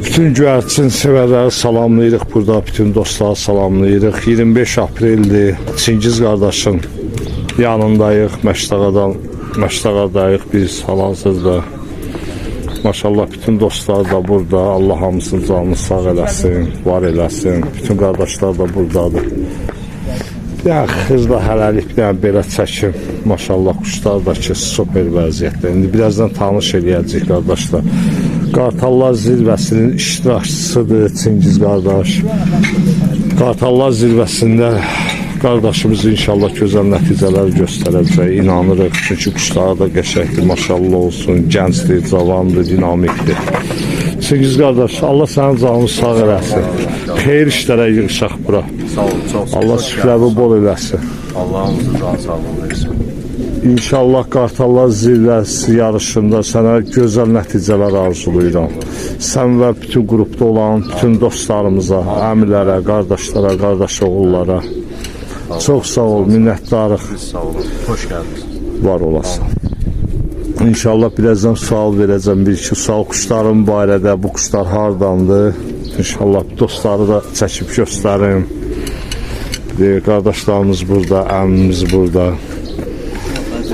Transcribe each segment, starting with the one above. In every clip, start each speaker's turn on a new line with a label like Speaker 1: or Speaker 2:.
Speaker 1: Bütün göyərçin sevərləri salamlayırıq burada, bütün dostları salamlayırıq. 25 apreldir, Çingiz qardaşın yanındayıq, Məştəqadayıq biz hal-hazırda. Maşallah bütün dostlar da burada, Allah hamısının canını sağ eləsin, var eləsin. Bütün qardaşlar da buradadır. Yəni xızla hələlik belə çəkim. Maşallah quşlar da ki super vəziyyətdə. İndi birazdan tanış eləyəcək qardaşlar. Qartallar zirvəsinin iştirakçısıdır Çingiz qardaş. Qartallar zirvəsində qardaşımız inşallah gözəl nəticələr göstərəcək, inanırıq. Çünki quşları da qəşəkdir, maşallah olsun, gəncdir, cavandır, dinamikdir. Çingiz qardaş, Allah sənin canını sağ eləsin. Xeyir işlərə yığışaq bura.
Speaker 2: Sağ olun, çox sağ olun.
Speaker 1: Allah şükürləri bol eləsin.
Speaker 2: Allah'ımızın canı sağlığı versin.
Speaker 1: İnşallah Qartallar zirvəsi yarışında sənə gözəl nəticələr arzulayıram. Sən və bütün qrupda olan bütün dostlarımıza, əmilərə, qardaşlara, qardaş oğullara çox sağ ol, minnətdarıq.
Speaker 2: Sağ olun, hoş geldiniz.
Speaker 1: Var olasın. İnşallah birazdan sual verəcəm, bir-iki sual quşların barədə, bu quşlar hardandır? İnşallah dostları da çəkib göstərim. Qardaşlarımız burada, əmimiz burada.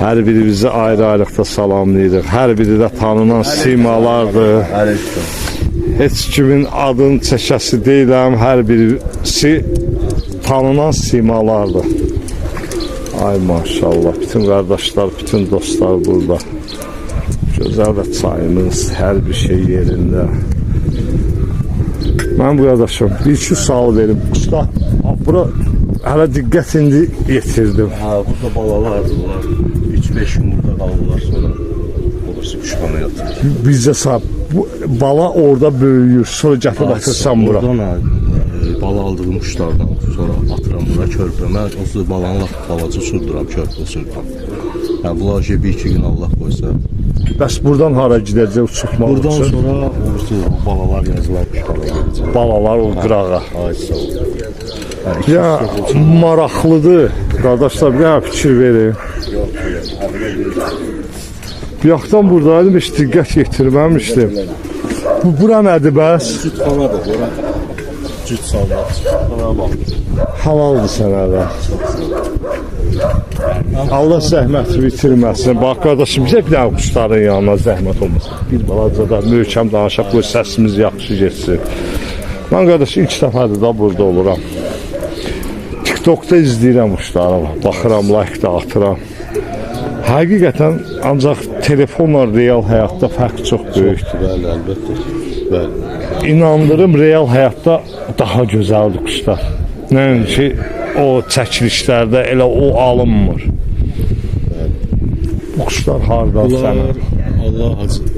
Speaker 1: Hər biri bizi ayrı-ayrılıqda salamlayırıq. Hər biri də tanınan simalardır. Heç kimin adını çəkəsi deyiləm, hər birisi tanınan simalardır. Ay maşallah, bütün qardaşlar, bütün dostlar burada. Gözəl də çayımız, hər bir şey yerində. Mən bu qardaşım, bir-iki sual verim. Usta, bura hələ diqqət indi yetirdim.
Speaker 2: Burada balalardırlar. 3-5 gün burada qalırlar, sonra olursa kuşxana yatırır.
Speaker 1: Bizdə sahib, bu bala orada böyüyür, sonra gətirib atırsan bura.
Speaker 2: Oradan bala aldığım kuşlardan sonra atıram bura körpə. Mən o balanı balaca sürdürəm, körpə sürdürəm. Yəni bunlar 1-2 gün Allah qoysa.
Speaker 1: Bəs buradan hara gedəcək uçurtmaq üçün?
Speaker 2: Buradan sonra balalar yazılan kuşlara gedəcək.
Speaker 1: Balalar o qırağa.
Speaker 2: Ay sağ ol.
Speaker 1: Ya maraqlıdır. Qardaşlar bir dənə fikir verin. Bir yaxdan buradaydım, heç diqqət yetirməmişdim. Bura nədir bəs?
Speaker 2: Cütxanadır, bura. Cüt salmaq. Buna bax.
Speaker 1: Halaldır sənə də. Allah zəhmət bitirməsin. Bax qardaşım, bizə bir dənə quşların yanına zəhmət olmasın. Bir balaca da möhkəm danışaq, qoy səsimiz yaxşı getsin. Mən qardaş ilk dəfədir da burada oluram. TikTok'da izləyirəm quşları, baxıram, like da atıram. Həqiqətən ancaq telefonla real həyatda fərq çox böyükdür.
Speaker 2: Bəli, əlbəttə. Bəli.
Speaker 1: İnandırım, real həyatda daha gözəldir quşlar. Nəinki ki, o çəkilişlərdə elə o alınmır. Bu quşlar hardan sənə?
Speaker 2: Allah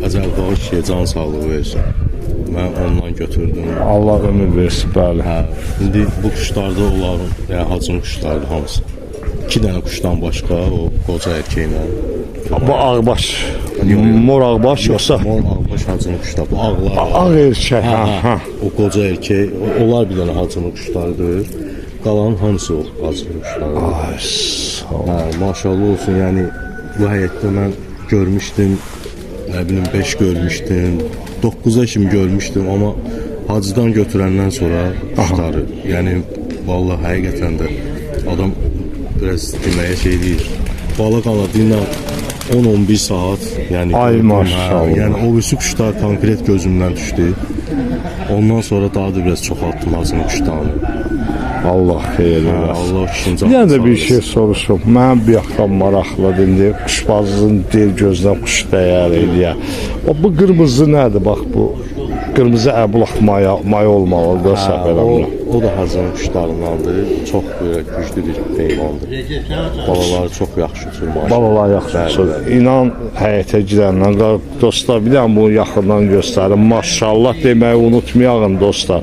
Speaker 2: acəl bağışıya can sağlığı versin. Mən ondan götürdüm.
Speaker 1: Allah ömür versin, bəli.
Speaker 2: Hə, indi bu quşlarda onların, yəni hacım quşlardır hamısı. 2 dənə quşdan başqa, o qoca erkəklə.
Speaker 1: Bu ağbaş, mor ağbaş yoxsa?
Speaker 2: Mor ağbaş hacım quşlar, bu ağlar.
Speaker 1: Ağ erkək, hə.
Speaker 2: O qoca erkək, onlar bir dənə hacım quşlardır. Qalanın hamısı o hacım quşlardır.
Speaker 1: Ay, sağ ol.
Speaker 2: Hə, maşallah olsun, yəni bu həyətdə mən görmüşdüm, nə bilim 5 görmüşdüm, 9'a kimi görmüşdüm, amma hacıdan götürəndən sonra quşları, yəni vallahi həqiqətən də adam biraz deməyə şey deyir. Bala qanadı ilə 10-11 saat, yəni
Speaker 1: ay maşallah.
Speaker 2: Yəni o birisi quşlar konkret gözümdən düşdü. Ondan sonra daha da biraz çoxaltdım hacının quşlarını.
Speaker 1: Allah xeyir eləsin.
Speaker 2: Allah kişinin canı.
Speaker 1: Yəni də bir şey soruşum. Mənim bir yaxdan maraqlıdır indi. Quşbazlığın dil gözdən quş dəyər eləyə. Bu qırmızı nədir? Bax bu qırmızı əblaq maya olmalıdır səfərəmlə.
Speaker 2: O da hacının quşlarındandır. Çox böyle güclü bir heyvandır. Balaları çox yaxşı uçur.
Speaker 1: Balalar yaxşı uçur. İnan həyətə girəndən dostlar bir dənə bunu yaxından göstərin. Maşallah deməyi unutmayağın dostlar.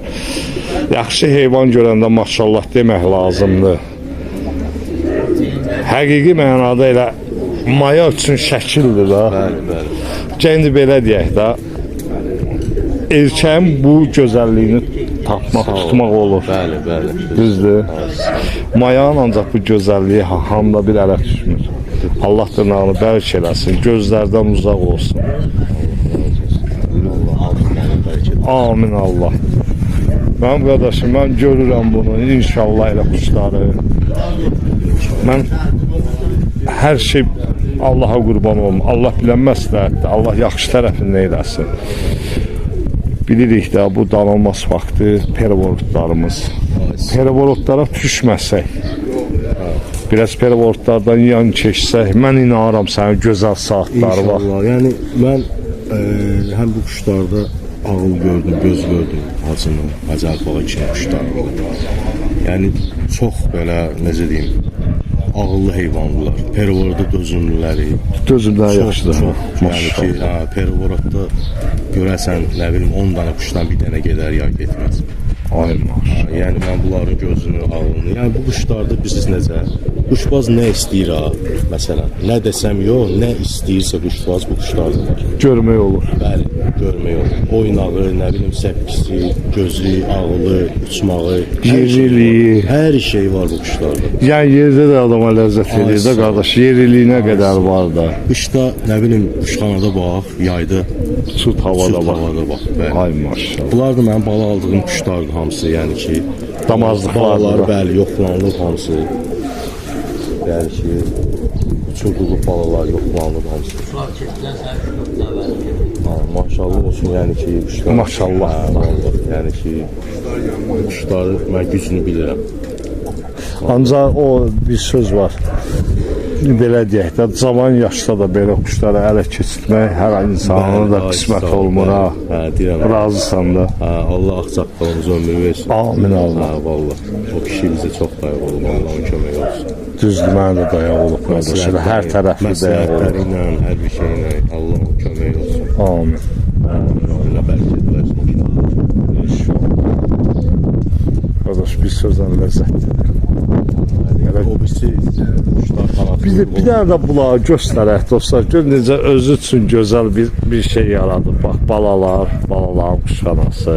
Speaker 1: Yaxşı heyvan görəndə maşallah demək lazımdır. Həqiqi mənada elə maya üçün şəkildir da.
Speaker 2: Bəli, bəli.
Speaker 1: Gəndi belə deyək də. Erkəyin bu gözəlliyini tapmaq, tutmaq olur.
Speaker 2: Bəli, bəli.
Speaker 1: Düzdür. Mayanın ancaq bu gözəlliyi hamda bir ələ düşmür. Allah dırnağını bərk eləsin, gözlərdən uzaq olsun. Amin Allah. Mənim qardaşım, mən görürəm bunu, inşallah elə quşları. Mən hər şey Allaha qurban olum. Allah bilən məsləhətdir. Allah yaxşı tərəfini eyləsin. Bilirik də bu danılmaz vaxtı perivortlarımız. Perivortlara düşməsək, biraz perivortlardan yan keçsək, mən inanıram sənin gözəl saatları var.
Speaker 2: İnşallah. Yəni mən həm bu quşlarda ağıl gördüm, göz gördüm. Hacının, Hacı Alpağa kimi quşlarında. Yəni çox belə necə deyim, ağıllı heyvanlar. Perivorda dözümlüləri.
Speaker 1: Dözümlər yaxşıdır.
Speaker 2: Yəni ki, perivorda görəsən, nə bilim 10 dənə quşdan bir dənə gedər ya getməz.
Speaker 1: Ay maşallah.
Speaker 2: Yəni mən bunların gözünü, ağlını. Yəni bu quşlarda biz necə? Quşbaz nə istəyir ha? Məsələn, nə desəm yox, nə istəyirsə quşbaz bu quşlarda var.
Speaker 1: Görmək olur.
Speaker 2: Bəli, görmək olur. Oynağı, nə bilim səpkisi, gözü, ağlı, uçmağı,
Speaker 1: Yeriliyi.
Speaker 2: hər şey var bu quşlarda.
Speaker 1: Yəni yerdə də adama ləzzət edir də qardaş. Yeriliyinə qədər var da.
Speaker 2: Qışda nə bilim quşxanada bax, yayda
Speaker 1: Sut havada
Speaker 2: süt
Speaker 1: var.
Speaker 2: havada bax. Bəli.
Speaker 1: Ay maşallah.
Speaker 2: Bunlar da mənim bala aldığım quşlardır hamısı, yəni ki,
Speaker 1: Damazlıqlar
Speaker 2: balalar, bəli, yoxlanılıb hamısı. Yəni ki, uçurduğu balalar yoxlanılıb hamısı. Maşallah olsun, yəni ki, quşlar.
Speaker 1: Maşallah.
Speaker 2: Vallahi, yəni ki, quşları mən gücünü bilirəm.
Speaker 1: Ancaq o bir söz var. Belə deyək də, cavan yaşda da belə quşlara ələ keçirmək hər insanın da qismət olmur ha.
Speaker 2: Hə, deyirəm.
Speaker 1: Razısan da.
Speaker 2: Hə, Allah ağsaqqalımıza ömür versin.
Speaker 1: Amin Allah.
Speaker 2: Hə, vallahi. O kişi bizə çox dayaq olub, Allah'ın köməyi olsun.
Speaker 1: Düzdür, mənə də dayaq olub qardaşlar. Hər tərəfli dayaq olub.
Speaker 2: Məsləhətləri ilə, hər bir şey ilə Allah'ın köməyi olsun.
Speaker 1: Amin.
Speaker 2: Allah bərəkət versin.
Speaker 1: Qardaş, bir sözlə ləzzətdir.
Speaker 2: O birisi quşlar qanatlı.
Speaker 1: Bir dənə də bulağı göstərək dostlar. Gör necə özü üçün gözəl bir şey yaradır. Bax, balaların quşxanası,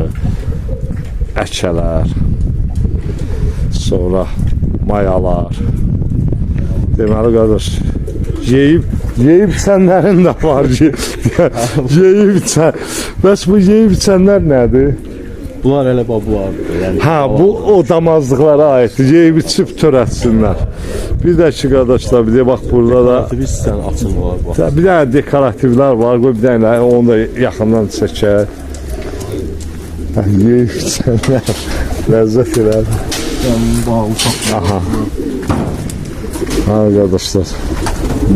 Speaker 1: əkələr, sonra mayalar. Deməli qardaş, yeyib içənlərin də var. Yeyib içən. Bəs bu yeyib içənlər nədir?
Speaker 2: Bunlar elə babulardır. Yəni,
Speaker 1: Ha, bu o damazlıqlara aiddir. Yeyib içib törətsinlər. Bir də ki qardaşlar, bir də bax burada da
Speaker 2: biz sən açın var. Bax.
Speaker 1: bir dənə dekorativlər var. Qoy bir dənə onu da yaxından çəkək. Yeyib içənlər ləzzət elər.
Speaker 2: Bağlı çox.
Speaker 1: Aha. Ha qardaşlar,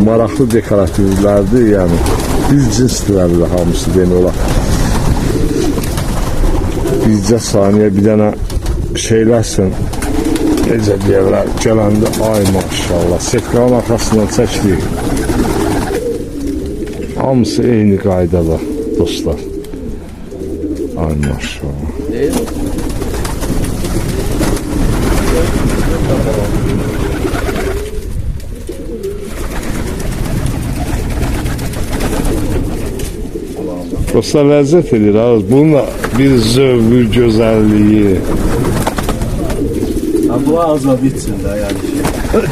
Speaker 1: maraqlı dekorativlərdir, yəni bir cinslərdir hamısı demək olar. Bizcə saniyə bir dənə şeylərsin, necə deyirlər, gələndə, ay maşallah, setkanın arxasından çəkdik. Hamısı eyni qaydada, dostlar. Ay maşallah. Dostlar, ləzzət edir ha. Bununla bir zövqü, gözəlliyi.
Speaker 2: Bunlar azla bitsin də, yəni ki.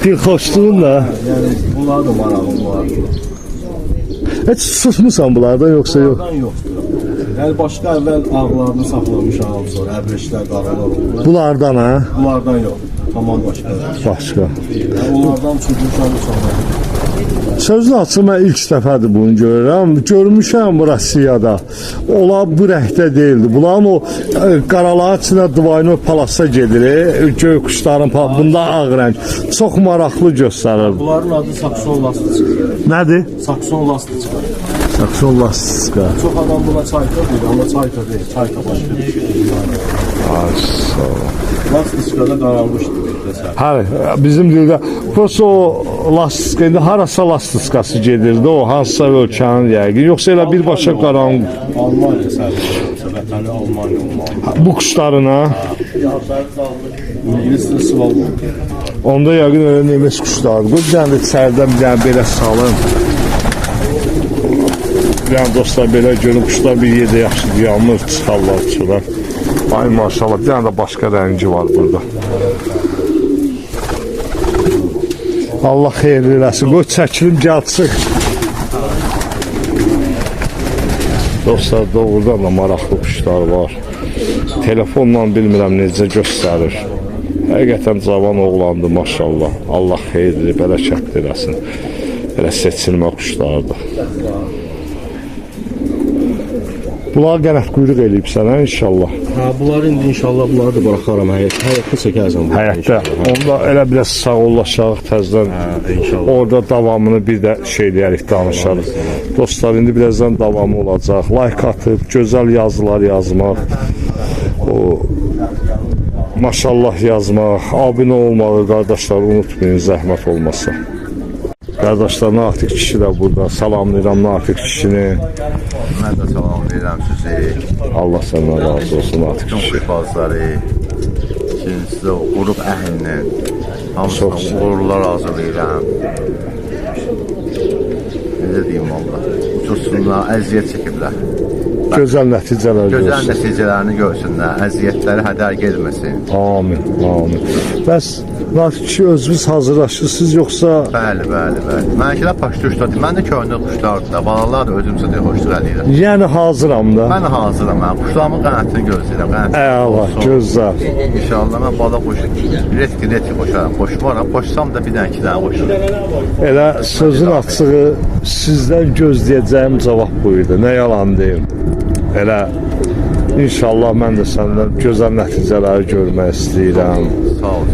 Speaker 1: Dilxoşluğun da.
Speaker 2: Yəni bunlar da marağım var.
Speaker 1: Heç susmusan bunlardan yoxsa yox?
Speaker 2: Bunlardan yoxdur. Yəni başqa əvvəl ağlarını saxlamışam, sonra əbrişlər, qaralar olurlar.
Speaker 1: Bunlardan ha?
Speaker 2: Bunlardan yox, tamam başqa.
Speaker 1: Başqa.
Speaker 2: Onlardan çıxmışam sonra.
Speaker 1: Sözün açıq, mən ilk dəfədir bunu görürəm. Görmüşəm bu Rusiyada. Ola bu rəngdə deyildi. Bunların o qaraların içində Dvayno Palas'a gedir. Göy quşların bunda ağ rəng. Çox maraqlı göstərir.
Speaker 2: Bunların adı Sakson lastika.
Speaker 1: Nədir?
Speaker 2: Sakson lastika.
Speaker 1: Sakson lastika.
Speaker 2: Çox adam buna çayka deyir, amma çayka deyil. Çayka başqa bir şey.
Speaker 1: Ay sağ ol.
Speaker 2: Lastikada qaranmışdır.
Speaker 1: Hə, bizim dildə prosto o lastika, indi harasa lastikası gedirdi, o hansısa ölkənin yəqin, yoxsa elə birbaşa qaranlıq.
Speaker 2: Almanya sərbəstə, vətəni Almanya olmalı.
Speaker 1: Bu quşlarına,
Speaker 2: İngiliscə Svalbard.
Speaker 1: onda yəqin elə nemes quşlardır. Bu bir dənə də içəridən bir dənə belə salın. Yəni dostlar, belə görün, quşlar bir yerdə yaxşı yanmır, çıxarlar, çıxırlar. Ay maşallah, bir dənə də başqa rəngi var burada. Allah xeyirli eləsin. Qoy çəkilim, gəl çıx. Dostlar, doğrudan da maraqlı quşlar var. Telefonla bilmirəm necə göstərir. Həqiqətən cavan oğlandı, maşallah. Allah xeyirli, bərəkətli eləsin. Elə seçilmə quşlardır. Bunlar qənət quyruq eləyib sənə inşallah.
Speaker 2: Ha, bunları indi inşallah bunları da bıraxaram həyətdə çəkərsən.
Speaker 1: Həyətdə. Onda elə biraz sağollaşaq təzədən.
Speaker 2: İnşallah.
Speaker 1: Orada davamını bir də şey deyərik, danışarıq. Dostlar, indi birazdan davamı olacaq. Like atıb, gözəl yazılar yazmaq. O maşallah yazmaq, abunə olmağı qardaşlar unutmayın, zəhmət olmasa. Qardaşlar, Natiq kişi də burada. Salamlayıram Natiq kişini.
Speaker 3: Mən də salamlayıram sizi.
Speaker 1: Allah səndən razı olsun Natiq
Speaker 3: Bütün
Speaker 1: kişi.
Speaker 3: quşbazları, ikincisi o qrup əhlinin hamısına
Speaker 1: Çox sağ ol.
Speaker 3: uğurlar hazırlayıram. Necə deyim valla, uçursunlar, əziyyət çəkiblər.
Speaker 1: Gözəl nəticələr
Speaker 3: Gözəl
Speaker 1: görsün.
Speaker 3: nəticələrini görsünlər, əziyyətləri hədər gelməsin.
Speaker 1: Amin, amin. Bəs Natiq kişi özünüz hazırlaşırsınız yoxsa
Speaker 3: Bəli, bəli, bəli. Mənkilə paştuşdadır, mən də köhnə quşlardır da, balalar da özümüzə deyə xoşluq eləyirəm.
Speaker 1: yəni hazıram da?
Speaker 3: Mən hazıram, mən quşlarımın qənətini gözləyirəm.
Speaker 1: Əla, gözəl.
Speaker 3: İnşallah mən bala qoşum, retki qoşaram. Qoşmaram, qoşsam da bir dənə iki dənə qoşuram.
Speaker 1: Elə sözün açığı sizdən gözləyəcəyim cavab bu idi. Nə yalan deyim. Elə inşallah mən də səndən gözəl nəticələri görmək istəyirəm.
Speaker 3: Sağ ol.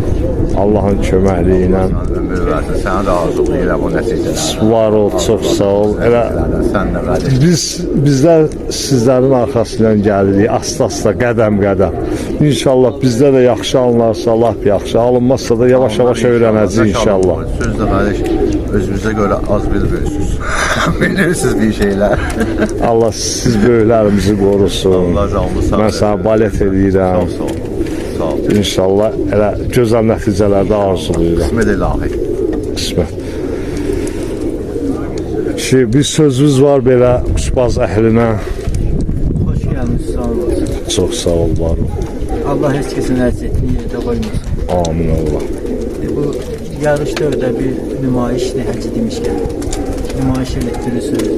Speaker 1: Allahın köməkliyi ilə.
Speaker 3: Ömür versin, sənə də arzulayıram o nəticələri.
Speaker 1: Var ol, çox sağ ol. Elə
Speaker 3: Sən də qardeş.
Speaker 1: bizlər sizlərin arxasından gəlirik, asta-asta, qədəm-qədəm. İnşallah bizdə də yaxşı anlarsa, lap yaxşı. Alınmazsa da yavaş-yavaş öyrənəcəyik inşallah.
Speaker 3: Söz də qardeş, özümüzə görə az bilmirsiniz. Bilirsiniz bir şeylər.
Speaker 1: Allah siz böyüklərimizi qorusun.
Speaker 3: Allah canlı sağ
Speaker 1: Mən sənə balet edirəm.
Speaker 3: Sağ ol. Sağ ol.
Speaker 1: İnşallah elə gözəl nəticələrdə arzulayıram.
Speaker 3: Qismət ilahi.
Speaker 1: Qismət. Bir sözünüz var belə quşbaz əhlinə.
Speaker 4: Hoş geldiniz, sağ olasın.
Speaker 1: Çox sağ ol, var ol.
Speaker 4: Allah heç kesin əziyyətini yerdə qoymasın.
Speaker 1: Amin Allah.
Speaker 4: Bu yarışda da bir nümayişdir, həcc demişkən. Nümayiş etdirirsiniz,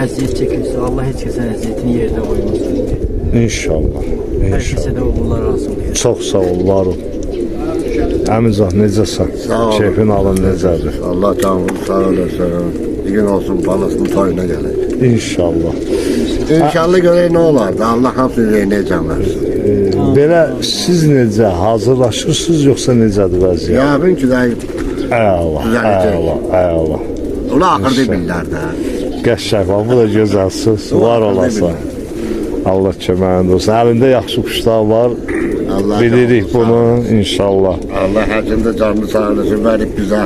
Speaker 4: əziyyət çəkirsə, Allah heç kesin əziyyətini yerdə qoymasın.
Speaker 1: İnşallah.
Speaker 4: Hər
Speaker 1: İnşallah.
Speaker 4: kəsə də uğurlar olsun.
Speaker 1: Çox sağ ol, var ol. Əmizah, necəsən?
Speaker 5: Sağ ol.
Speaker 1: Keyfin alın necədir?
Speaker 5: Allah canını sağ olasın. Bir gün olsun balasının toyuna gelir.
Speaker 1: İnşallah.
Speaker 5: İnşallah görək nə olar da Allah hamısını reynəyəcəm versin.
Speaker 1: Belə siz necə hazırlaşırsınız yoxsa necədir vəziyyət?
Speaker 5: Yəqin ki də
Speaker 1: Əla,
Speaker 5: Düzələcək.
Speaker 1: əla, əla.
Speaker 5: onu axırda bilirlər də.
Speaker 1: Qəşəng var, bu da gözəl söz. Var olasan. Allah köməyin olsun. Əlində yaxşı quşlar var.
Speaker 5: Allah
Speaker 1: Bilirik
Speaker 5: canını sağ
Speaker 1: bunu
Speaker 5: olasın.
Speaker 1: inşallah.
Speaker 5: Allah həcində canını sağ olasın verib bizə.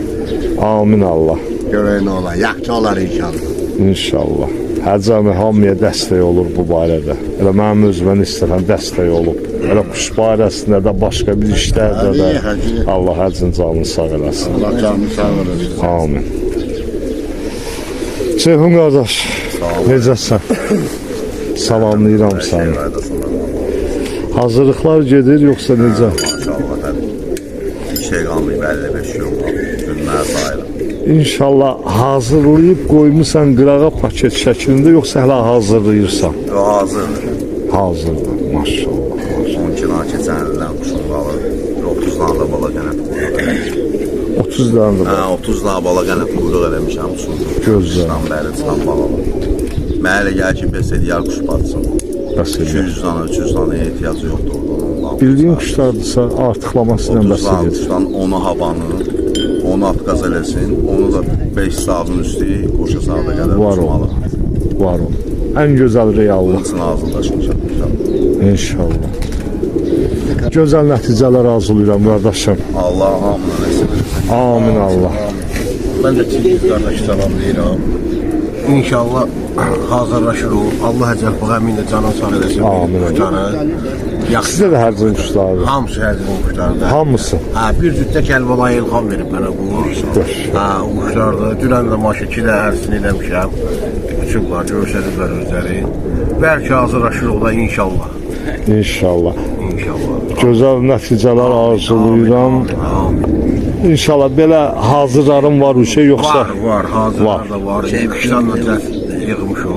Speaker 1: Amin Allah.
Speaker 5: Görək nə olar. Yaxşı olar inşallah.
Speaker 1: İnşallah. Həcəmi hamıya dəstək olur bu barədə. Elə mənim özümə istəyirəm dəstək olub. Elə quş barəsində də başqa bir işlərdə də
Speaker 5: Həcə.
Speaker 1: Allah həcin canını sağ eləsin.
Speaker 5: Allah canını sağ olasın.
Speaker 1: Amin. Ceyhun qardaş, necəsən? Salamlayıram səni. Hazırlıqlar gedir yoxsa necə?
Speaker 3: Maşallah hədim. Bir şey qalmayıb 55 gün qalıb. Günlər sayılır.
Speaker 1: İnşallah hazırlayıb qoymusan qırağa paket şəklində yoxsa hələ hazırlayırsan?
Speaker 3: O hazırdır.
Speaker 1: Hazırdır, maşallah.
Speaker 3: 10 kilo keçən ildən quşun balı. 30 dana da bala qənət quyruq.
Speaker 1: 30 dənə də var.
Speaker 3: 30 dana bala qənət quyruq eləmişəm uçun.
Speaker 1: Gözəl.
Speaker 3: Quşdan bəri çıxan balalar. Mənə elə gəlir ki, bəs eləyər quş batsın.
Speaker 1: Bəs elə.
Speaker 3: 200 dana, 300 dana ehtiyacı yoxdur orada.
Speaker 1: Bildiyin quşlardırsa artıqlaması ilə
Speaker 3: 30
Speaker 1: bəs
Speaker 3: dana
Speaker 1: edir.
Speaker 3: quşdan onu havanı, onu atqaz eləsin, onu da 5 saatın üstü qoşa saata qədər
Speaker 1: Var ol.
Speaker 3: uçmalı.
Speaker 1: Var ol. Ən gözəl reallıq.
Speaker 3: Bunun için hazırlaşmışam.
Speaker 1: İnşallah. Gözəl nəticələr arzulayıram qardaşım.
Speaker 3: Allah hamına nəsib etsin.
Speaker 1: Amin Allah.
Speaker 5: Mən də Çingiz qardaş salamlayıram. İnşallah hazırlaşırıq. Allah əcəl bu əminlə canın sağ eləsin.
Speaker 1: Amin.
Speaker 5: Quşları. Yaxşı.
Speaker 1: Sizdə də hər cür quşlardır.
Speaker 5: Hamısı həzrin quşlardır.
Speaker 1: Hamısı.
Speaker 5: Ha, bir cütdə Kəlbala ilham verib mənə bu. Ha, o quşlardır. Dünən də maşı 2 də hərsini eləmişəm. Uçublar, görsədiblər özləri. Bəlkə hazırlaşırıq da inşallah.
Speaker 1: İnşallah.
Speaker 5: İnşallah.
Speaker 1: Gözəl nəticələr arzulayıram.
Speaker 5: Amin.
Speaker 1: İnşallah belə hazırlarım var bir şey yoxsa?
Speaker 5: Var, hazırlar
Speaker 1: Var.
Speaker 5: da var. Qışdan öncə yığmışıq.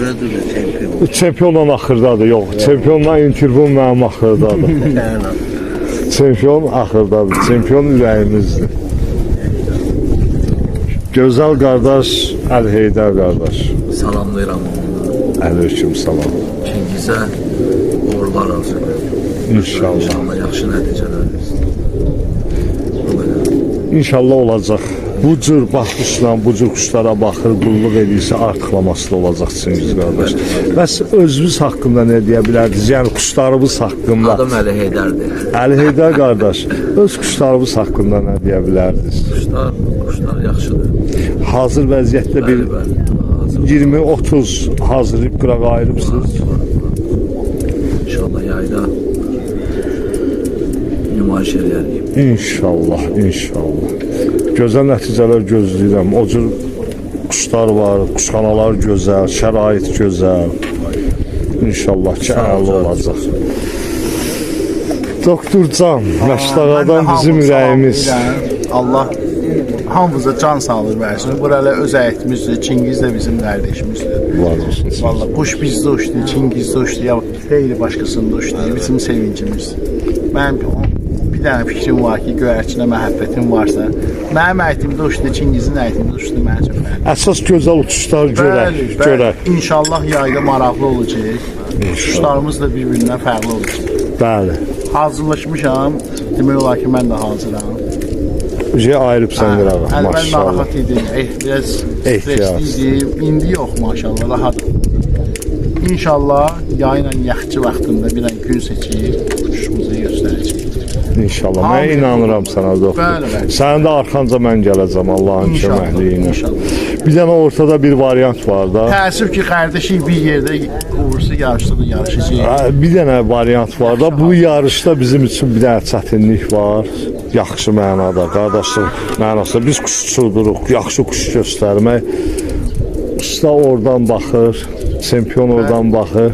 Speaker 5: Gözümdə çempion.
Speaker 1: Çempiondan axırdadır, yox. Çempiondan intervyu mənim axırdadır. Çempion axırdadır. Çempion ürəyimizdir. Gözəl qardaş, Əli Heydər qardaş.
Speaker 6: Salamlayıram onu.
Speaker 1: Aleyküm salam.
Speaker 6: Çingizə uğurlar arzulayıram.
Speaker 1: İnşallah.
Speaker 6: İnşallah yaxşı nəticələr versin. Bu qədər.
Speaker 1: İnşallah olacaq. Bu cür baxışla, bu cür quşlara baxır, qulluq edirsə artıqlaması da olacaq Çingiz qardaş. Bəs özünüz haqqında nə deyə bilərdiniz? Yəni quşlarımız haqqında.
Speaker 6: Adım Əli Heydərdir.
Speaker 1: Əli Heydər qardaş, öz quşlarımız haqqında nə deyə bilərdiniz?
Speaker 6: Quşlar yaxşıdır.
Speaker 1: Hazır vəziyyətdə bir
Speaker 6: Bəli, hazır.
Speaker 1: 20-30 hazırlayıb qırağa ayırıbsınız.
Speaker 6: İnşallah yayda nümayiş edərik.
Speaker 1: İnşallah, inşallah. Gözəl nəticələr gözləyirəm. O cür quşlar var, quşxanalar gözəl, şərait gözəl. İnşallah ki, əla olacaq. Doktor Can, Məşdağadan bizim ürəyimiz.
Speaker 7: Allah hamımıza can sağlığı versin. Buralar öz həyətimizdir. Çingiz də bizim qardaşımızdır.
Speaker 1: Var olsun.
Speaker 7: Vallahi kuş bizdə uçdu, Çingiz də uçdu, ya xeyli başqasında uçdu. Bizim sevincimiz. Mənim bir dənə fikrim var ki, göyərçinə məhəbbətim varsa, mənim həyətimdə uçdu, Çingizin həyətində uçdu, mənə çox fərqli.
Speaker 1: Əsas gözəl uçuşlar görək.
Speaker 7: İnşallah yayda maraqlı olacaq. Uçuşlarımız da bir-birindən fərqli olacaq.
Speaker 1: Bəli.
Speaker 7: Hazırlaşmışam. Demək olar ki, mən də hazıram.
Speaker 1: Ayırıbsan qırağa,
Speaker 7: Əvvəl
Speaker 1: maşallah.
Speaker 7: narahat idim, biraz stressliydim. İndi yox, maşallah, rahat. İnşallah yayla yaxçı vaxtında bir dənə gün seçib quşumuzu göstərəcək.
Speaker 1: İnşallah. Mən inanıram sənə doktor.
Speaker 7: Bəli, bəli.
Speaker 1: Sənin də arxanca mən gələcəm Allahın köməkliyi ilə.
Speaker 7: İnşallah.
Speaker 1: Bir dənə ortada bir variant var da.
Speaker 7: Təəssüf ki, qardaşım bir yerdə uğursu yarışda da yarışacaq.
Speaker 1: Bir dənə variant var da. Bu yarışda bizim üçün bir dənə çətinlik var. Yaxşı mənada, qardaşlıq mənasında. Biz quş uçurduruq, yaxşı quş göstərmək. Usta oradan baxır, çempion oradan baxır.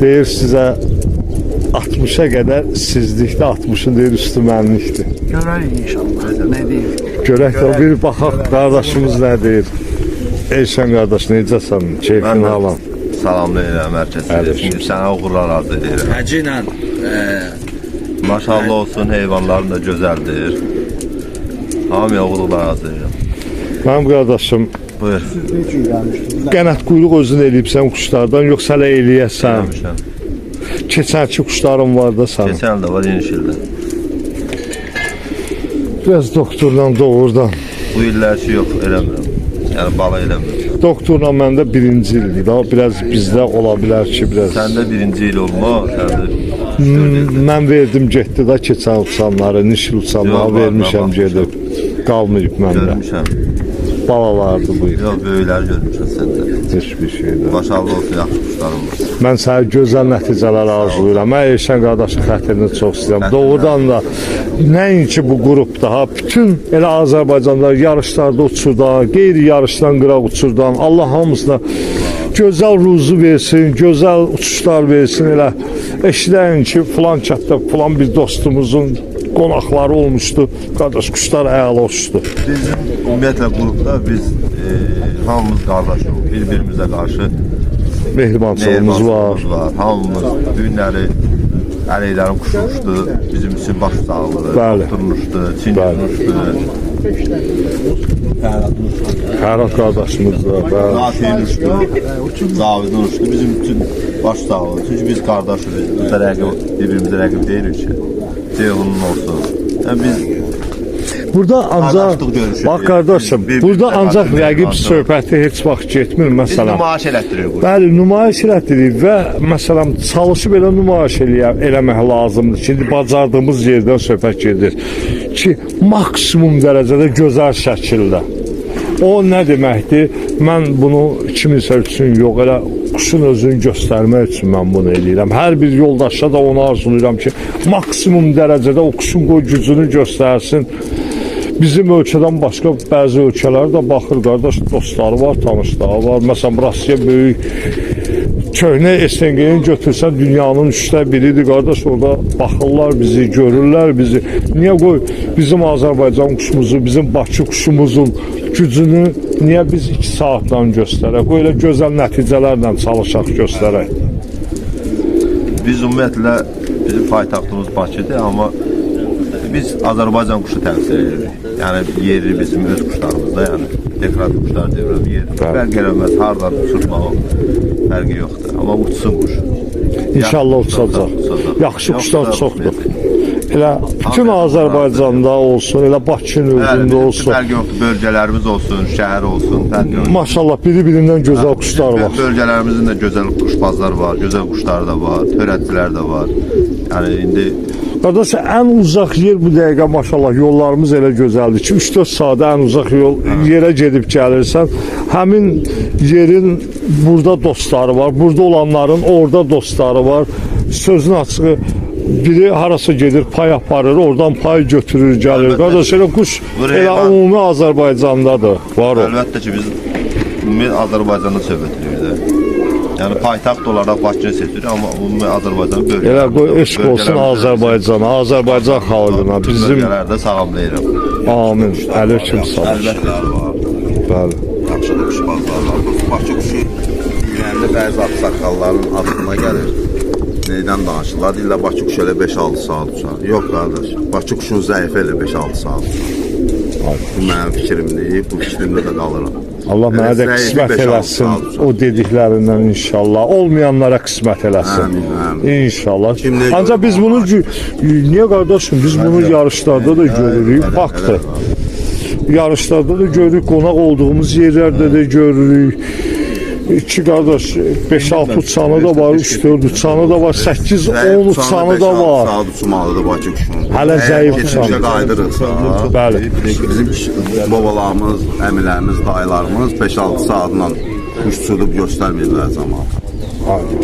Speaker 1: Deyir sizə 60-a qədər sizlikdə, 60-ın deyir üstü mənlikdir.
Speaker 7: Görərik inşallah. Nə deyir?
Speaker 1: Görək də bir baxaq qardaşımız nə deyir. Eyşən qardaş, necəsən? Keyfin halan?
Speaker 3: Salamlayıram hər kəsə. Şimdi sənə uğurlar arzu edirəm.
Speaker 6: Həcə ilə
Speaker 3: Maşallah olsun, heyvanların da gözəldir. Hamıya uğurlar arzu edirəm.
Speaker 1: Mənim qardaşım,
Speaker 3: Buyur.
Speaker 1: qənət quyruq özün eləyibsən quşlardan, yoxsa hələ eləyəsən?
Speaker 3: Eləmişəm.
Speaker 1: Keçənki quşların var da sənin.
Speaker 3: Keçən də var, yeniş ildə.
Speaker 1: Biraz doktorla doğrudan.
Speaker 3: Bu illər ki, yox, eləmirəm. Yəni, bala eləmirəm.
Speaker 1: Doktorla məndə birinci ildir da, biraz bizdə ola bilər ki, biraz.
Speaker 3: Səndə birinci il olma, səndə
Speaker 1: Mən verdim getdi də keçən uçanları, nişil uçanları
Speaker 3: Yox,
Speaker 1: vermişəm
Speaker 3: var,
Speaker 1: gedib. Qalmayıb məndə.
Speaker 3: görmüşəm.
Speaker 1: Balalardı bu il.
Speaker 3: Yox, böyüklər görmüşəm səndə.
Speaker 1: Heç bir şeydə.
Speaker 3: Maşallah olsun, yaxşı quşlarım var.
Speaker 1: Mən sənə gözəl nəticələr arzulayıram. Mən Eyşən qardaşın xətrini çox istəyirəm. Doğrudan da nəinki bu qrupda, bütün elə Azərbaycanda yarışlarda uçurdan, qeyri yarışdan qıraq uçurdan, Allah hamısına gözəl ruzu versin, gözəl uçuşlar versin. Elə eşidən ki, filan kətdə filan bir dostumuzun qonaqları olmuşdu. Qardaş, quşlar əla uçdu.
Speaker 3: Bizim ümumiyyətlə qrupda biz hamımız qardaşıq. Bir-birimizə qarşı
Speaker 1: Mehribançılığımız var.
Speaker 3: Hamımız düyünləri əleylərim quşmuşdu. Bizim üçün baş sağlığı.
Speaker 1: Bəli.
Speaker 3: Oturmuşdu,
Speaker 1: Bəli.
Speaker 3: çindirmişdi.
Speaker 1: Fərhad qardaşımız da.
Speaker 3: Zaten uçdu. Zavidin uçdu. Bizim üçün baş sağlığı. Çünki biz qardaşıq. Biz də rəqib, bir-birimizə rəqib deyirik ki. Ceyhunun olsun. Yəni biz
Speaker 1: Burada ancaq,
Speaker 3: Qardaşlıq görüşü.
Speaker 1: bax qardaşım, burada ancaq rəqib söhbəti heç vaxt getmir.
Speaker 3: biz
Speaker 1: Məsələn,
Speaker 3: nümayiş elətdiririk bu.
Speaker 1: bəli, nümayiş elətdirik və məsələn, çalışıb elə nümayiş eləmək lazımdır ki, bacardığımız yerdən söhbət gedir ki, maksimum dərəcədə gözəl şəkildə. O nə deməkdir? Mən bunu kiminsə üçün yox, elə quşun özünü göstərmək üçün mən bunu eləyirəm. Hər bir yoldaşa da onu arzulayıram ki, maksimum dərəcədə o quşun qoy gücünü göstərsin. Bizim ölkədən başqa bəzi ölkələr də baxır, qardaş, dostları var, tanışları var. Məsələn, Rusiya böyük köhnə SNG-ni götürsən dünyanın 1/3-idir qardaş, orada baxırlar bizi, görürlər bizi. Niyə qoy bizim Azərbaycan quşumuzu, bizim Bakı quşumuzun gücünü niyə biz 2 saatdan göstərək? Qoy elə gözəl nəticələrlə çalışaq göstərək.
Speaker 3: Biz ümumiyyətlə bizim paytaxtımız Bakıdır, amma biz Azərbaycan quşu təmsil edirik. Yəni yeri bizim öz quşlarımızda, yəni dekorativ quşlar deyirəm, yeri. Fərq eləməz, hardan uçurmağı fərqi yoxdur. Amma uçsun quş.
Speaker 1: İnşallah uçacaq. Yaxşı quşlar çoxdur. Elə bütün Azərbaycanda olsun, elə Bakının özündə olsun.
Speaker 3: Fərqi yoxdur, bölgələrimiz olsun, şəhər olsun, fərqi yoxdur.
Speaker 1: Maşallah biri-birindən gözəl quşlar var.
Speaker 3: Bölgələrimizin də gözəl quşbazlar var, gözəl quşlar da var, törətçilər də var. Yəni indi
Speaker 1: Qardaş, ən uzaq yer bu dəqiqə maşallah yollarımız elə gözəldir ki, 3-4 saatda ən uzaq yerə gedib gəlirsən, həmin yerin burada dostları var, burada olanların orada dostları var. Sözün açığı biri harasa gedir, pay aparır, oradan pay götürür, gəlir. Qardaş, elə quş elə ümumi Azərbaycandadır, var o.
Speaker 3: Əlbəttə ki, biz ümumi Azərbaycanda söhbət edirik də. Yəni paytaxt olaraq Bakını seçirik, amma ümumi Azərbaycan bölgələrdə.
Speaker 1: Elə qoy eşq olsun Azərbaycana, Azərbaycan xalqına, bizim
Speaker 3: bölgələrdə salamlayıram.
Speaker 1: Amin. Əleykum salam.
Speaker 3: Əlbəttə var.
Speaker 1: Bəli.
Speaker 3: Yaxşı da quşbazlar var. Bakı quşu deyəndə bəzi ağsaqqalların aklına gəlir. Neydən danışırlar? Deyirlər Bakı quşu elə 5-6 saat uçar. Yox qardaş, Bakı quşun zəifi elə 5-6 saat uçar. Bu mənim fikrimdir, bu fikrimdə də qalıram.
Speaker 1: Allah mənə də qismət eləsin o dediklərindən inşallah. Olmayanlara qismət eləsin.
Speaker 3: Amin, amin.
Speaker 1: İnşallah.
Speaker 3: Kim nə
Speaker 1: Ancaq biz bunu niyə qardaşım? Biz bunu yarışlarda da görürük. Faktdır. Yarışlarda da görürük, qonaq olduğumuz yerlərdə də görürük. 2 qardaş 5-6 uçanı da var, 3-4 uçanı da var, 8-10 uçanı da var.
Speaker 3: Saat uçmalıdır Bakı quşun.
Speaker 1: Hələ zəif uçanı.
Speaker 3: Keçmişə qaydırırsa,
Speaker 1: Bəli.
Speaker 3: bizim babalarımız, əmilərimiz, dayılarımız 5-6 saatla quş uçurdub göstərməyirlər cəmaata.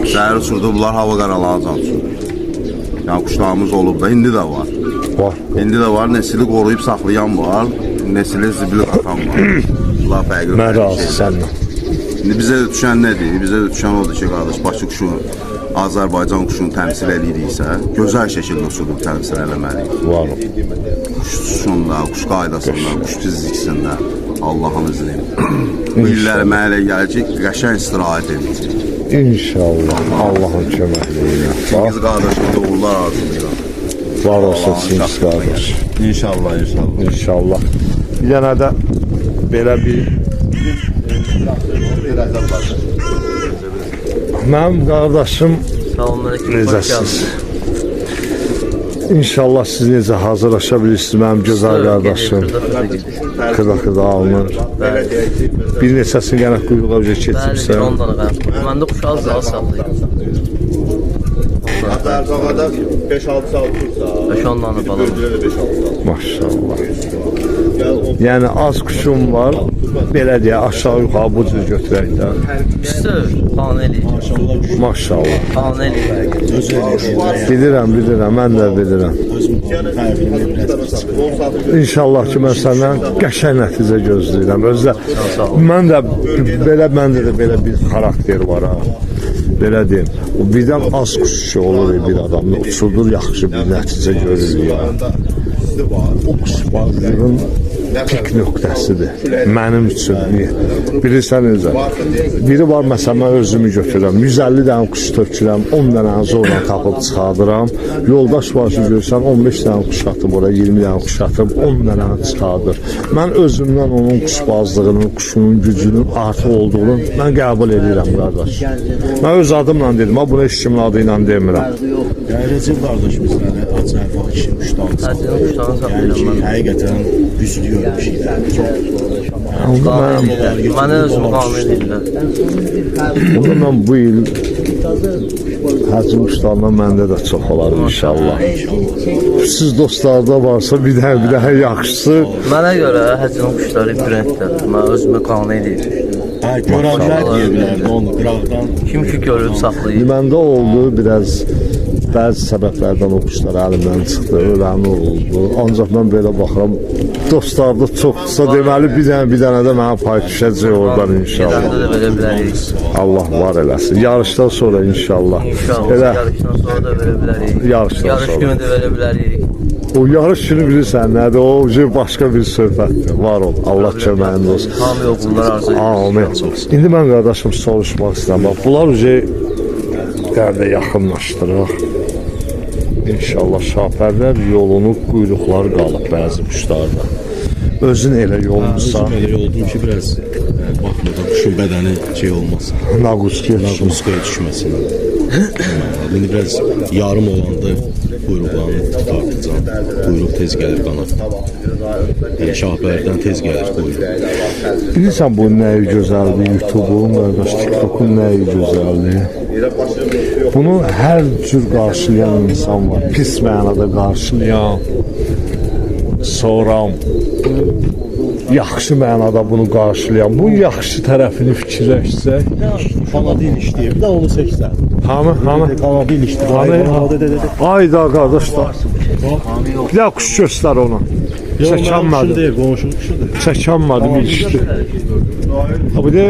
Speaker 3: Səhər uçurdublar, hava qaralancaq uçurdu. Yəni quşlarımız olub da, indi də var.
Speaker 1: Var.
Speaker 3: İndi də var, nesili qoruyub saxlayan var, nesili zibili qatan var. Bunlar fərqli
Speaker 1: Mən razı səndən.
Speaker 3: İndi bizə də düşən nədir? Bizə də düşən odur ki, qardaş, Bakı quşu, Azərbaycan quşunu təmsil ediriksə, gözəl şəkildə uçurub təmsil eləməliyik.
Speaker 1: Var.
Speaker 3: Quş uçuşunda, quş qaydasında, quş fizikisində, Allahın izni. Bu illər mənə elə gəlir ki, qəşəng istirahət edəcək.
Speaker 1: İnşallah. Allahın köməkliyi.
Speaker 3: Çingiz qardaşım da uğurlar arzulayıram.
Speaker 1: Var olsun Çingiz qardaş.
Speaker 3: İnşallah, inşallah.
Speaker 1: İnşallah. Bir dənə də belə bir mənim qardaşım necəsiz? İnşallah siz necə hazırlaşa bilirsiniz mənim gözəl qardaşım. Xırda alınır. Bir neçəsini yenə quyruğa üzə keçibsə.
Speaker 6: 10 dana qanad. Məndə quş az daha saxlayıram.
Speaker 3: Ərzağada 5-6 saat uçursa,
Speaker 6: 5-10 dana balam.
Speaker 1: Maşallah. Yəni az quşum var. Belə deyə aşağı yuxarı bu cür götürək də.
Speaker 6: Üstür, xan eləyir.
Speaker 1: Maşallah.
Speaker 6: Xan eləyir.
Speaker 1: Bilirəm, mən də bilirəm. İnşallah ki, mən səndən qəşəng nəticə gözləyirəm. Özdə məndə də belə bir xarakter var ha. Belə deyim. O birdən az quşçu olur bir adamla uçurdur, yaxşı bir nəticə görür ya. O quşbazlığın pik nöqtəsidir mənim üçün. Bilirsən necə? Biri var məsələn, mən özümü götürürəm, 150 dənə quş tökürəm, 10 dənə zorla tapıb çıxardıram. Yoldaş var ki, görürsən 15 dənə quş atıb oraya, 20 dənə quş atıb 10 dənə çıxardır. Mən özümdən onun quşbazlığının, quşunun gücünün artıq olduğunu mən qəbul edirəm qardaş. Mən öz adımla dedim, bunu heç kimin adı ilə demirəm.
Speaker 2: Recep qardaş bizdən Azərbaycan kişi quşdan həqiqətən güclü görmüşlər.
Speaker 6: Mənə özüm qanun edirlər.
Speaker 1: Mən bu il həcm quşlarla məndə də çox olar inşallah. Siz dostlarda varsa bir daha yaxşısı.
Speaker 6: Mənə görə həcm quşları brenddir. Mən özümü qanun edirəm.
Speaker 2: Hə, görənlər deyə bilərdi onu qıraqdan.
Speaker 6: Kim ki görüb saxlayır.
Speaker 1: Məndə oldu biraz bəzi səbəblərdən o quşlar əlimdən çıxdı, ölən oldu. Ancaq mən belə baxıram, dostlarda çoxdursa deməli bir dənə də mənə pay düşəcək oradan inşallah.
Speaker 6: Gedəndə də verə bilərik.
Speaker 1: Allah var eləsin. Yarışdan sonra inşallah.
Speaker 6: İnşallah
Speaker 1: Elə
Speaker 6: yarışdan sonra da verə bilərik.
Speaker 1: Yarışdan
Speaker 6: Yarış
Speaker 1: sonra.
Speaker 6: günü də verə bilərik.
Speaker 1: o yarış günü bilirsən nədir? O başqa bir söhbətdir. Var ol. Allah köməyində olsun.
Speaker 6: Hamı yox bunlar arzu edir.
Speaker 1: Amin. İndi mən qardaşım soruşmaq istəyirəm. Bax, bunlar yerdə yaxınlaşdıraq. İnşallah şahpərlər yolunu, quyruqları qalıb bəzi quşlarda. Özün elə yolmuşsan.
Speaker 2: Özüm elə oldum ki, biraz baxmadan quşun bədəni şey olmasın.
Speaker 1: Naquskaya
Speaker 2: Naquskaya düşməsin. İndi biraz yarım olanda quyruqlarını tutardıcan. Quyruq tez gəlir qanat. Yəni şahpərdən tez gəlir quyruq.
Speaker 1: Bilirsən bu nəyi gözəldir? YouTube-un, qardaş, TikTok-un nəyi gözəldir? Bunu hər cür qarşılayan insan var. Pis mənada qarşılayan, sonra yaxşı mənada bunu qarşılayan. Bu yaxşı tərəfini fikirləşsək.
Speaker 2: Qanadı ilişdirir. Bir də onu seçsən.
Speaker 1: Hamı?
Speaker 2: Qanadı ilişdirir.
Speaker 1: Ayda qardaşlar. Bir daha kuş göstər onu. Çəkənmədim.
Speaker 2: Qonşu quşudur.
Speaker 1: Çəkənmədim, ilişdi. Bu da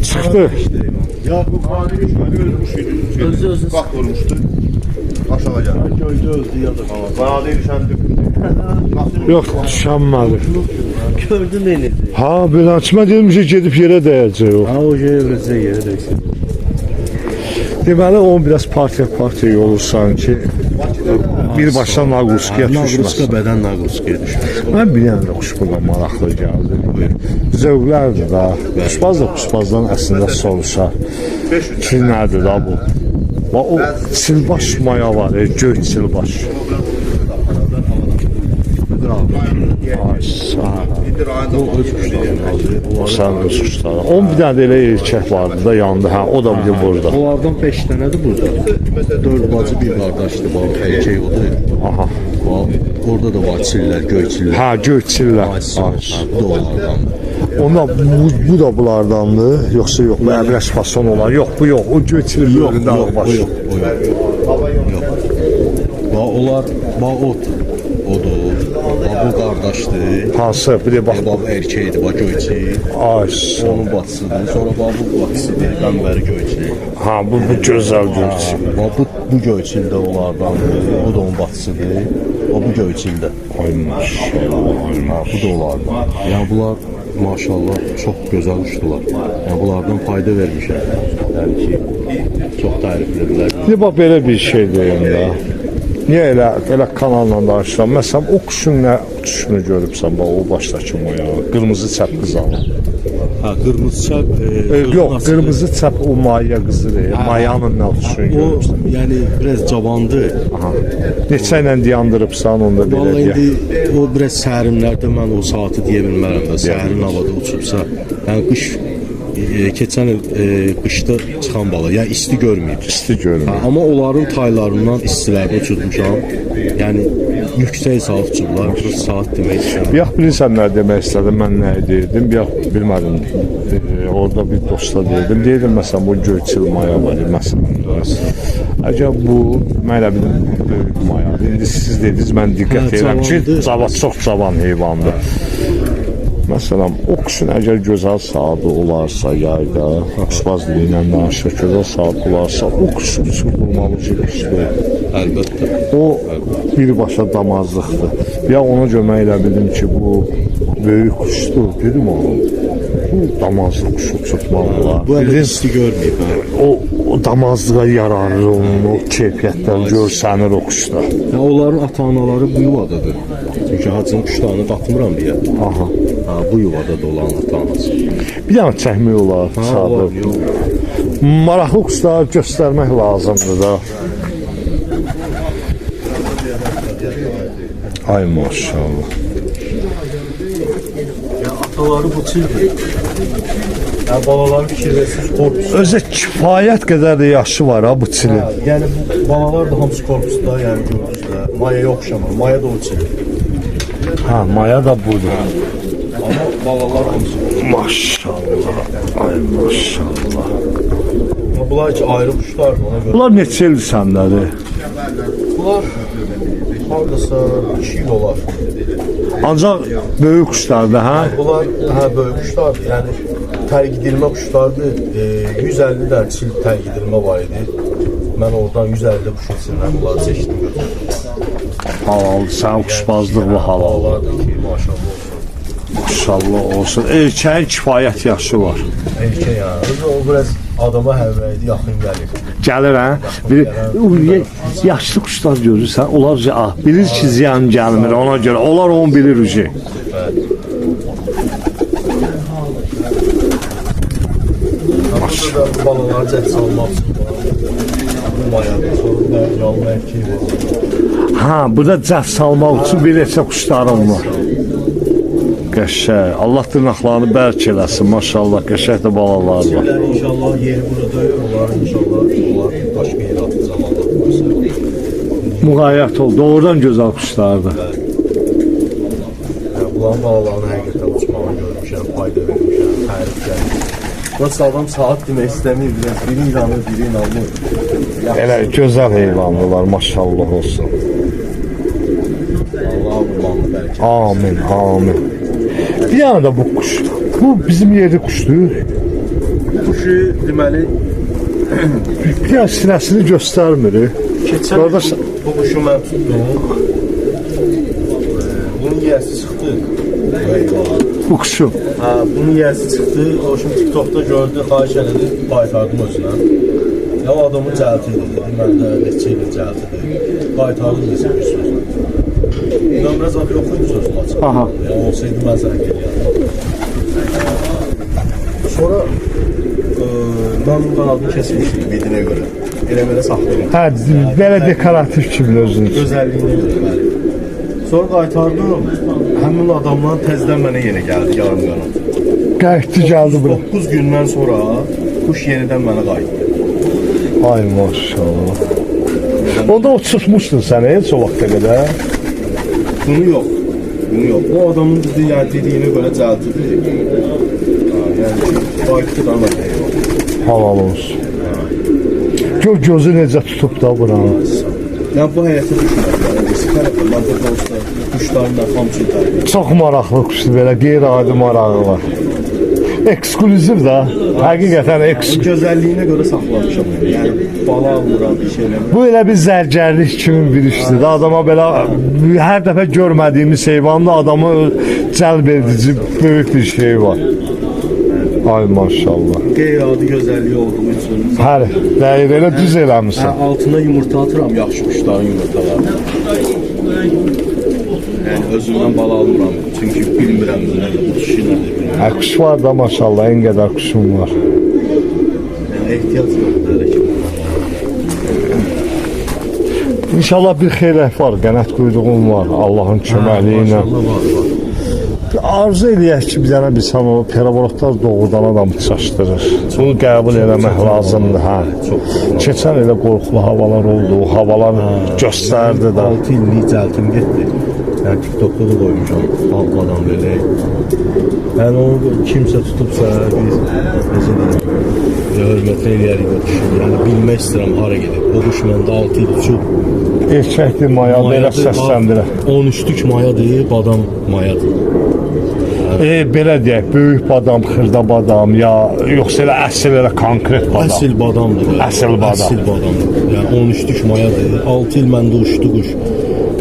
Speaker 1: çıxdı.
Speaker 3: Ya bu qanadı ilişmədi, öz quşuydu.
Speaker 6: Özü.
Speaker 3: Bax vurmuşdu. Aşağı gəldi.
Speaker 2: Göydə öldü ya da qanadı.
Speaker 3: Qanadı ilişəndi.
Speaker 1: Yox, düşənmədi.
Speaker 6: Gördün elini.
Speaker 1: Ha, beləçmə dedim ki, gedib yerə dəyəcək o.
Speaker 2: Ha, o yerə dəysin.
Speaker 1: Deməli, o biraz partiya olursan ki, birbaşa Naquskaya
Speaker 2: Naquska
Speaker 1: düşməsin.
Speaker 2: bədən Naquskaya düşməsin.
Speaker 1: Mən bir dənə də kuş burada maraqlı gəldi. Zövqlərdir da. Kuşbaz da kuşbazdan əslində soruşar ki, nədir da bu? Bax, o çilbaş maya var, göy çilbaş. Ay, sağ
Speaker 2: O öz quşlarındadır.
Speaker 1: o sən öz kuşlara. Onun bir dənə də elə erkək vardı da yanında. Hə, o da bir burada.
Speaker 2: Onlardan 5 dənədir burada. 4 bacı bir qardaşdır, bax, erkək odur.
Speaker 1: Aha.
Speaker 2: Bax, orada da var çillər, göy çillər.
Speaker 1: Hə, göy çillər.
Speaker 2: Bu da onlardandır.
Speaker 1: Onda bu da bunlardandır, yoxsa yox? Belə biraz fason olar. Yox, bu yox. O göy çillər.
Speaker 2: O yox. Bax, onlar, bax, odur. Bax, bu qardaşdır.
Speaker 1: Hansı? Bir də bax.
Speaker 2: Bax, erkəkdir, bax, göyçil.
Speaker 1: Ay,
Speaker 2: Onun bacısıdır. Sonra bax, bu bacısıdır, qəmbəri göyçil.
Speaker 1: ha, bu gözəl göyçil.
Speaker 2: Bax, bu göyçil də onlardandır. O da onun bacısıdır. O bu göyçildə.
Speaker 1: Ay maşallah, ay
Speaker 2: Ha, bu da onlardan. Yəni bunlar maşallah çox gözəl uçdular. Yəni bunlardan fayda vermişəm. Yəni ki, çox təriflədilər.
Speaker 1: Bir bax belə bir şey deyim də. Niyə elə kanalla danışıram? Məsələn, o quşun nə uçuşunu görübsən, bax o başdakı moya, qırmızı çəp qızalı.
Speaker 2: Ha, qırmızı çəp
Speaker 1: Yox, qırmızı çəp o maya qızıdır. Mayanın nə uçuşunu
Speaker 2: o
Speaker 1: görübsən?
Speaker 2: yəni biraz cavandır.
Speaker 1: Aha. Neçə ilə dayandırıbsan onda belə
Speaker 2: Vallahi
Speaker 1: deyək.
Speaker 2: indi o biraz səhərimlərdə mən o saatı deyə bilmərəm də. Səhərin havada uçubsa, yəni qış keçən il qışda çıxan bala, yəni isti görməyib.
Speaker 1: İsti görünür.
Speaker 2: Amma onların taylarından istilərdə uçurmuşam. Yəni yüksək saat uçublar. Saat demək istəyirəm.
Speaker 1: Biyaq bilirsən nə demək istədim, mən nə deyirdim, biyaq bilmədim. Orada bir dosta deyirdim. Deyirdim, məsələn, bu göyçil maya var, məsələn. Əgər bu, mən elə bildim, böyük mayadır. İndi siz dediniz, mən diqqət edirəm ki, çox cavan heyvandır. Məsələn, o quşun əgər gözəl saatı olarsa, yayda, quşbaz dili ilə danışır, gözəl saat olarsa, o quşu uçurulmalı ki, quşdur.
Speaker 2: Əlbəttə.
Speaker 1: O birbaşa damazlıqdır. Ya ona görə mən elə bildim ki, bu böyük quşdur, dedim onu. Bu damazlıq quşu uçurtmalı olar.
Speaker 2: Bu əldə isti görməyib.
Speaker 1: O damazlığa yararır onun, o keyfiyyətdən görsənir o quşda.
Speaker 2: Ya onların ata-anaları bu yuvadadır. Çünki hacının quşlarını qatmıram deyə.
Speaker 1: Aha.
Speaker 2: Ha, bu yuvada da olan ata-anası.
Speaker 1: Bir dənə çəkmək olar.
Speaker 2: Var, yox.
Speaker 1: Maraqlı quşları göstərmək lazımdır da. Ay maşallah.
Speaker 2: Ataları bu çildir. Yəni balaları fikirləşsiz korpus.
Speaker 1: Özə kifayət qədər də yaşı var ha bu çilin.
Speaker 2: Yəni bu balalar da hamısı korpusda, yəni gördünüz də. Maya oxşamır. Maya da o çil.
Speaker 1: Ha, maya da budur.
Speaker 2: Amma balalar hamısı.
Speaker 1: Maşallah. Ay maşallah.
Speaker 2: Bunlar hiç ayrı kuşlardır ona göre.
Speaker 1: Bunlar neçə ildir səndədir?
Speaker 2: Bunlar hardasa 2 yıl olar.
Speaker 1: Ancaq böyük quşlardır, hə?
Speaker 2: Bunlar böyük kuşlardır. Yəni tərk edilmə kuşlardır. 150 dənə çil tərk edilmə var idi. Mən oradan 150 quşun içindən bunları seçdim götürdüm.
Speaker 1: Halal, sən quşbazlıqla halal.
Speaker 2: Onlardır ki, maşallah olsun.
Speaker 1: Maşallah olsun. Erkəyin kifayət yaşı var.
Speaker 2: Erkək yəni. O biraz adama həvvəydi, yaxın gəlir.
Speaker 1: Gəlir, hə? Yaşlı quşlar görürsən, onlar bilir ki, ziyan gəlmir ona görə. Onlar onu bilir ucu.
Speaker 2: Burada da balaları cəhd salmaq üçün bu mayadır. Sonra da yalma erkeği var.
Speaker 1: Ha, burada cəhd salmaq üçün bir neçə quşlarım var. Qəşəng. Allah dırnaqlarını bərk eləsin, maşallah. Qəşəng də balalar var.
Speaker 2: Çillər inşallah yeri burada onlar inşallah onlar başqa yerə atacaq Allah varsa.
Speaker 1: Müğayyət ol. Doğrudan gözəl quşlardır.
Speaker 2: Bunların balalarını həqiqətən uçmağa görmüşəm, fayda vermişəm, tərif gəlir. Burası adam saat demək istəmir, biraz biri inanır, biri inanmır.
Speaker 1: Elə gözəl heyvanlılar, maşallah olsun.
Speaker 2: Allah bunlarını bəlkə.
Speaker 1: Amin, amin. Bir yana da bu kuş. Bu bizim yerli kuşdur.
Speaker 2: Kuşu deməli
Speaker 1: Bir yana sinəsini göstərmir.
Speaker 2: keçən
Speaker 1: Qardaş,
Speaker 2: bu kuşu mən tutdum. Bunun yiyəsi çıxdı. Eyvallah.
Speaker 1: bu kuşum.
Speaker 2: Ha, bunun yiyəsi çıxdı. O şimdi TikTok'da gördü, xahiş elədi, qaytardım özünə. Ya adamı cəhət edirdi. Mən də neçə ilə cəhət edirdi. Qaytardım desə bir sözlə. Ben biraz abi okuyayım sözünü açık.
Speaker 1: Aha.
Speaker 2: Ya olsaydı ben sana geliyordum. Sonra ben bu kanadını kesmiştim bildiğine göre. Elemene saxlayayım.
Speaker 1: Hə, belə dekorativ kimi özünüz.
Speaker 2: Özelliğine göre bəli. Sonra qaytardım. Həmin adamlar təzdən mənə yenə gəldi yarım qanat.
Speaker 1: Qayıtdı gəldi bura.
Speaker 2: 9 gündən sonra kuş yenidən mənə qayıtdı.
Speaker 1: Ay maşallah. Onda o tutmuşdun sən heç o vaxta qədər.
Speaker 2: Bunu yok. Bunu yok. O adamın dediği, yani dediğine göre cəltidir. Yani qayıtdı da mən
Speaker 1: Halal olsun. Gör gözü necə tutub da buranı.
Speaker 2: yani bu həyata düşmədilər. Sifər mən burada olsa kuşlarla hamısı tərbiyə.
Speaker 1: Çox maraqlı quşdur, belə qeyri-adi marağı var. Eksklüziv da, həqiqətən eksklüziv.
Speaker 2: Gözəlliyinə görə saxlamışam. Yəni bala almıram, bir şeylər.
Speaker 1: Bu elə bir zərgərlik kimi bir işdir. Da adama belə hər dəfə görmədiyimiz heyvanda adamı cəlb edici böyük bir şey var. Ay maşallah.
Speaker 2: Qeyri-adi gözəlliyi olduğu üçün.
Speaker 1: Həli, deyir, elə düz eləmişsən.
Speaker 2: Altına yumurta atıram, yaxşı quşların yumurtalarını. Yəni özümdən bala almıram. Çünki bilmirəm nə kişi nədir.
Speaker 1: Hə, kuş var da maşallah, en qədər kuşum var.
Speaker 2: Yəni ehtiyac yoxdur elə ki.
Speaker 1: İnşallah bir xeyrək var, qənət quyruğum var, Allahın köməkliyi ilə.
Speaker 2: Maşallah var.
Speaker 1: Arzu eləyək ki, bir dənə bilsən o perabolotlar doğrudan adamı çaşdırır. Bunu qəbul eləmək lazımdır, hə. Keçən elə qorxulu havalar oldu, o havalar göstərdi də.
Speaker 2: 6 illik cəltim getdi. Yəni TikTok'da da qoymuşam halqadan belə. Yəni onu kimsə tutubsa biz necə deyim, hörmətlə eləyərik o kişi. Yəni bilmək istəyirəm hara gedib. O quş məndə 6 il uçub.
Speaker 1: Erkəkdir, mayadır, elə səsləndirə.
Speaker 2: 13'lük mayadır, badam mayadır.
Speaker 1: Belə deyək, böyük badam, xırda badam, ya yoxsa elə əsl elə konkret badam.
Speaker 2: Əsl badamdır.
Speaker 1: Əsl badam.
Speaker 2: Əsl badamdır. Yəni 13'lük mayadır. 6 il məndə uçdu quş.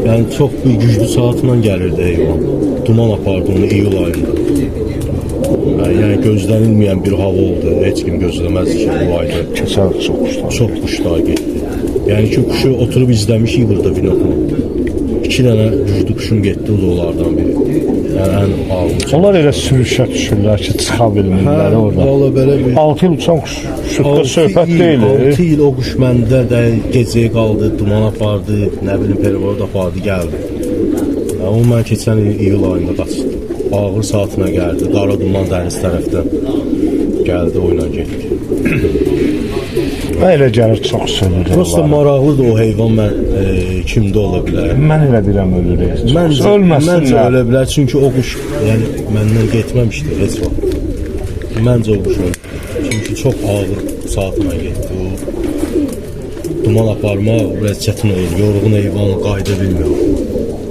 Speaker 2: Yəni çox bir güclü saatla gəlirdi heyvan. Duman apardı onu iyul ayında. Yəni gözlənilməyən bir hava oldu. Heç kim gözləməzdi ki bu ayda.
Speaker 1: Keçən çox quşlar.
Speaker 2: Çox quşlar getdi. Yəni ki kuşu oturub izləmişik burada binokla. 2 dənə güclü kuşum getdi, o da onlardan biri. Yəni ən ağır.
Speaker 1: Onlar elə sürüşə düşürlər ki, çıxa bilmirlər orada.
Speaker 2: Valla belə bir
Speaker 1: 6 il uçan kuş, şutda söhbət deyil.
Speaker 2: 6 il o quş məndə də gecəyə qaldı, duman apardı, nə bilim perivod apardı, gəldi. Yəni, o mən keçən il iyul ayında qaçdı. Ağır saatına gəldi, qara duman dəniz tərəfdən gəldi, oyla getdi.
Speaker 1: Mən elə gəlir çox sönür.
Speaker 2: Prosta maraqlıdır o heyvan mən kimdə ola bilər.
Speaker 1: Mən elə deyirəm ölürük.
Speaker 2: Məncə
Speaker 1: Ölməsinlər.
Speaker 2: ölə bilər çünki o quş yəni məndən getməmişdi heç vaxt. Məncə o quşlar. Çünki çox ağır saatına getdi. O duman aparmaq biraz çətin olur. Yorğun heyvan qayıda bilmir.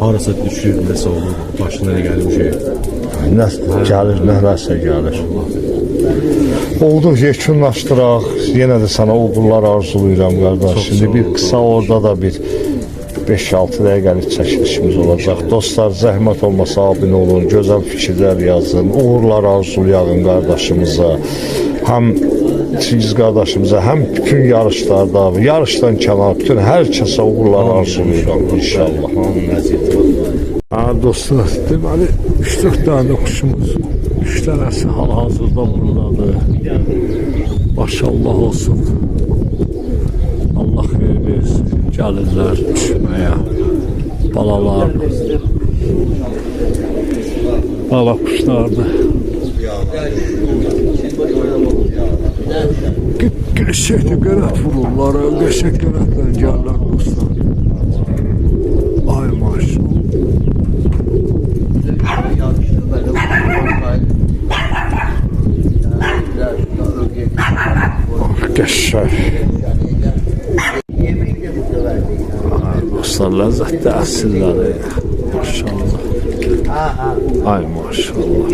Speaker 2: Harasa düşür, nəsə olur. Başına nə gəlir bir şey.
Speaker 1: Nə gəlir, nəsə gəlir. Oldu, yekunlaşdıraq. Yenə də sana uğurlar arzulayıram qardaş. Şimdi bir kısa orada da bir 5-6 dəqiqəlik çəkilişimiz olacaq. Dostlar, zəhmət olmasa abunə olun, gözəl fikirlər yazın, uğurlar arzulayağın qardaşımıza. Həm Çingiz qardaşımıza, həm bütün yarışlarda, yarışdan kənar bütün hər kəsə uğurlar arzulayıram inşallah. Dostlar, deməli 3-4 dənə quşumuz, 3 dənəsi hal-hazırda buradadır. Maşallah olsun. Allah xeyir versin. Gəlirlər düşməyə. Balalar. Bala quşlardır. Qəşəkli qənət vururlar, qəşək qənətlə gəlirlər dostlar. Ay maşallah. Qəşək. Dostlar, ləzzətli əsilləri. Maşallah. Ay maşallah.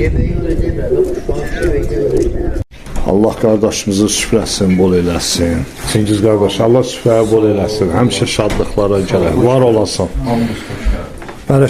Speaker 1: Allah qardaşımızı süfrəsini bol eləsin. Çingiz qardaş, Allah süfrəyə bol eləsin. Həmişə şadlıqlara gələk. Var olasan.